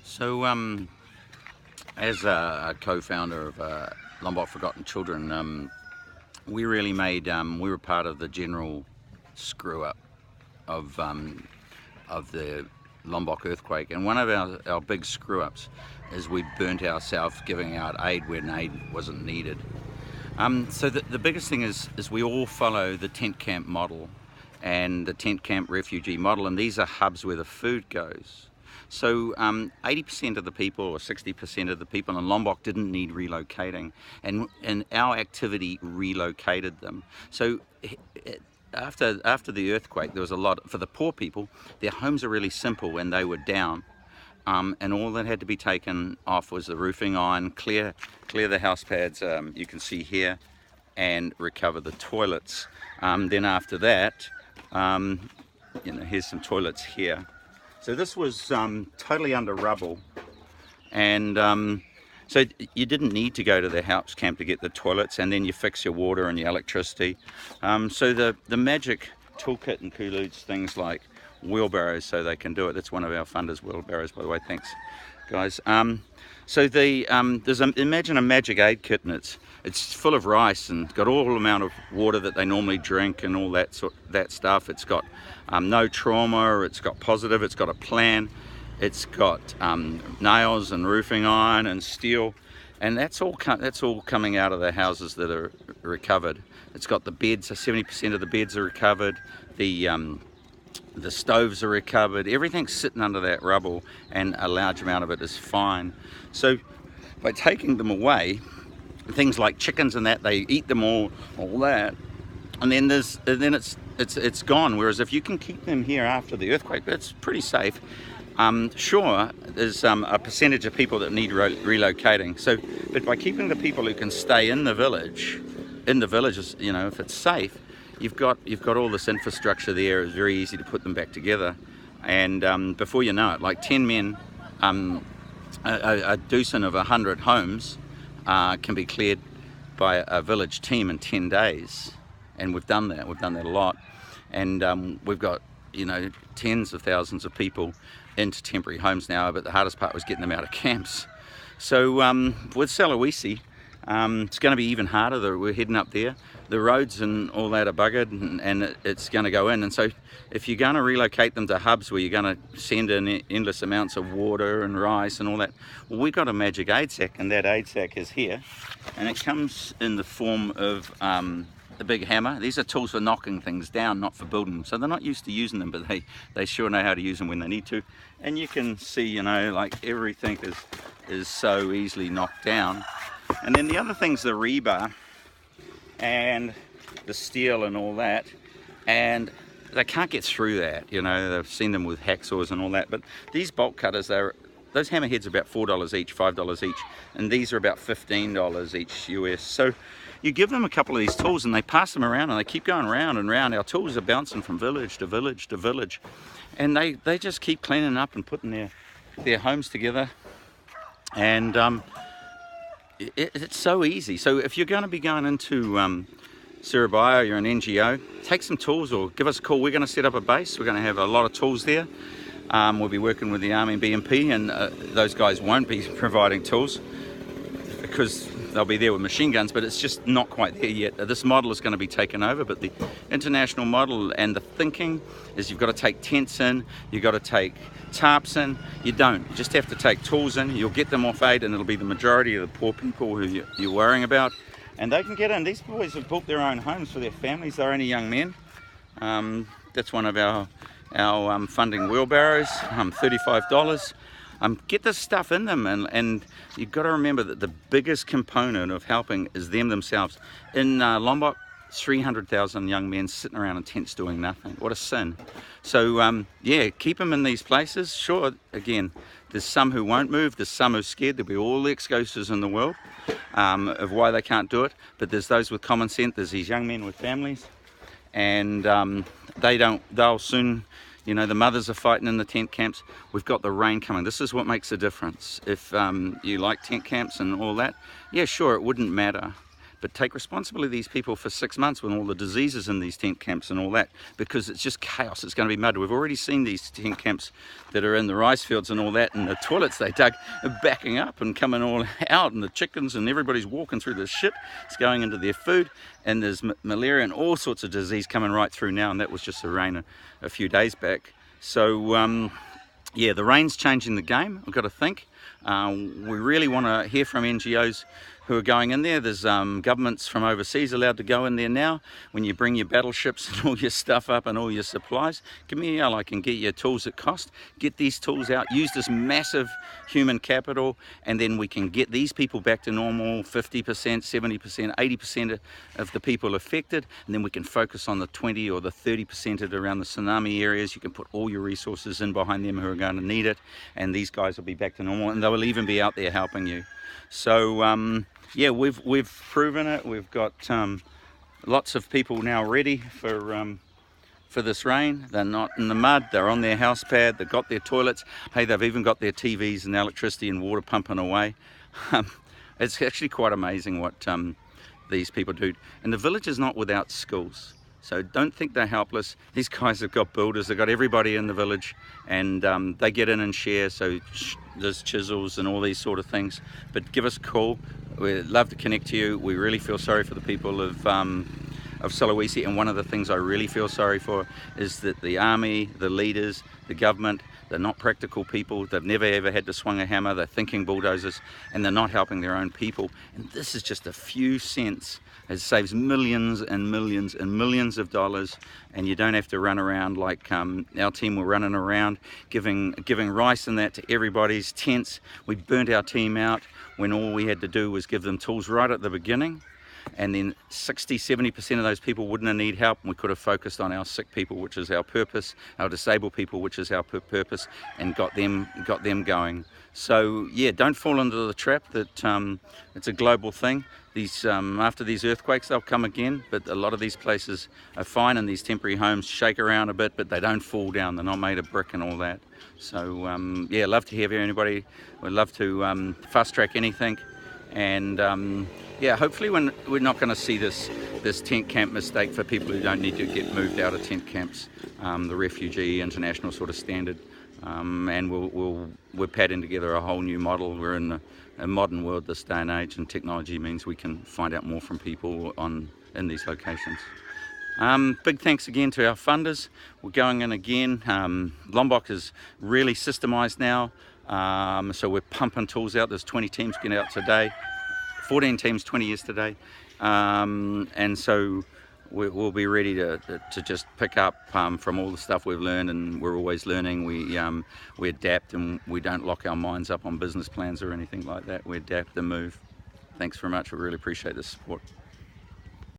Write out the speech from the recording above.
So, as a co-founder of Lombok Forgotten Children, we really made, we were part of the general screw-up of the Lombok earthquake. And one of our big screw-ups is we burnt ourselves giving out aid when aid wasn't needed. So the biggest thing is we all follow the tent camp model and the tent camp refugee model, and these are hubs where the food goes. So 80% of the people or 60% of the people in Lombok didn't need relocating, and our activity relocated them. So after the earthquake, there was a lot, for the poor people, their homes are really simple when they were down. And all that had to be taken off was the roofing iron, clear the house pads, you can see here, and recover the toilets. Then after that, here's some toilets here. So this was totally under rubble, and so you didn't need to go to the house camp to get the toilets, and then you fix your water and your electricity. So the magic toolkit includes things like wheelbarrows so they can do it. That's one of our funders' wheelbarrows, by the way. Thanks, guys. So imagine a magic aid kit, and it's full of rice and got all the amount of water that they normally drink and all that stuff. It's got no trauma. It's got positive. It's got a plan. It's got nails and roofing iron and steel, and that's all coming out of the houses that are recovered. It's got the beds. 70% of the beds are recovered. The stoves are recovered. Everything's sitting under that rubble, and a large amount of it is fine. So by taking them away, things like chickens and that, they eat them all that, and then it's gone. Whereas if you can keep them here after the earthquake, that's pretty safe. Sure, there's a percentage of people that need relocating. So, but by keeping the people who can stay in the villages, if it's safe, you've got all this infrastructure there. It's very easy to put them back together, and before you know it, like 10 men, a dozen of 100 homes can be cleared by a village team in 10 days, and we've done that a lot, and we've got tens of thousands of people into temporary homes now, but the hardest part was getting them out of camps. So with Sulawesi, it's going to be even harder. We're heading up there. The roads and all that are buggered, and it's going to go in. And so if you're going to relocate them to hubs where you're going to send in endless amounts of water and rice and all that, well, we've got a magic aid sack, and that aid sack is here. And it comes in the form of the big hammer. These are tools for knocking things down, not for building them. So they're not used to using them, but they sure know how to use them when they need to. And you can see, like everything is so easily knocked down. And then the other thing's the rebar and the steel and all that, and they can't get through that. They've seen them with hacksaws and all that, but these bolt cutters, those hammerheads are about $4 each, $5 each, and these are about $15 each US. So you give them a couple of these tools and they pass them around, and they keep going round and round. Our tools are bouncing from village to village to village, and they just keep cleaning up and putting their homes together. And it's so easy. So if you're going to be going into Surabaya, you're an NGO, take some tools or give us a call. We're going to set up a base. We're going to have a lot of tools there. We'll be working with the Army and BMP, and those guys won't be providing tools because they'll be there with machine guns, but it's just not quite there yet. This model is going to be taken over, but the international model and the thinking is you've got to take tents in, you've got to take tarps in. You don't. You just have to take tools in. You'll get them off aid, and it'll be the majority of the poor people who you're worrying about, and they can get in. These boys have built their own homes for their families. They're only young men. That's one of our funding wheelbarrows, $35. Get this stuff in them, and you've got to remember that the biggest component of helping is them themselves. In Lombok, 300,000 young men sitting around in tents doing nothing. What a sin. So yeah, keep them in these places. Sure, again, there's some who won't move, there's some who are scared. There'll be all the excuses in the world of why they can't do it, but there's those with common sense. There's these young men with families, and they'll soon, the mothers are fighting in the tent camps. We've got the rain coming. This is what makes a difference. If you like tent camps and all that, yeah, sure, it wouldn't matter. but take responsibility of these people for 6 months when all the diseases in these tent camps and all that, because it's just chaos. It's going to be mud. We've already seen these tent camps that are in the rice fields and all that, and the toilets they dug are backing up and coming all out, and the chickens and everybody's walking through this shit. It's going into their food, and there's malaria and all sorts of disease coming right through now, and that was just the rain a few days back. So yeah, the rain's changing the game, I've got to think. We really want to hear from NGOs who are going in there. There's governments from overseas allowed to go in there now. When you bring your battleships and all your stuff up and all your supplies, give me a yell. I can get you tools at cost. Get these tools out, use this massive human capital, and then we can get these people back to normal, 50%, 70%, 80% of the people affected, and then we can focus on the 20 or the 30% around the tsunami areas. You can put all your resources in behind them who are going to need it, and these guys will be back to normal, and they will even be out there helping you. So yeah, we've proven it. We've got lots of people now ready for this rain. They're not in the mud, they're on their house pad, they've got their toilets. Hey, they've even got their TVs and electricity and water pumping away. It's actually quite amazing what these people do. And the village is not without schools. So don't think they're helpless. These guys have got builders, they've got everybody in the village, and they get in and share. So there's chisels and all these sort of things. But give us a call. We'd love to connect to you. We really feel sorry for the people of Sulawesi, and one of the things I really feel sorry for is that the army, the leaders, the government, they're not practical people. They've never ever had to swing a hammer. They're thinking bulldozers, and they're not helping their own people. And this is just a few cents. It saves millions and millions and millions of dollars, and you don't have to run around like our team were running around giving rice and that to everybody's tents. We burnt our team out when all we had to do was give them tools right at the beginning, and then 60-70% of those people wouldn't have need help, and we could have focused on our sick people, which is our purpose, our disabled people, which is our purpose, and got them going. So yeah, don't fall into the trap that it's a global thing. These after these earthquakes, they'll come again, but a lot of these places are fine, and these temporary homes shake around a bit, but they don't fall down. They're not made of brick and all that. So yeah, love to hear anybody. We'd love to fast track anything. And yeah, hopefully we're not going to see this tent camp mistake for people who don't need to get moved out of tent camps, the refugee international sort of standard, and we're padding together a whole new model. We're in a modern world this day and age, and technology means we can find out more from people in these locations. Big thanks again to our funders. We're going in again. Lombok is really systemized now. So we're pumping tools out. There's 20 teams getting out today, 14 teams, 20 yesterday, and so we'll be ready to just pick up from all the stuff we've learned, and we're always learning. We adapt, and we don't lock our minds up on business plans or anything like that. We adapt and move. Thanks very much. We really appreciate the support.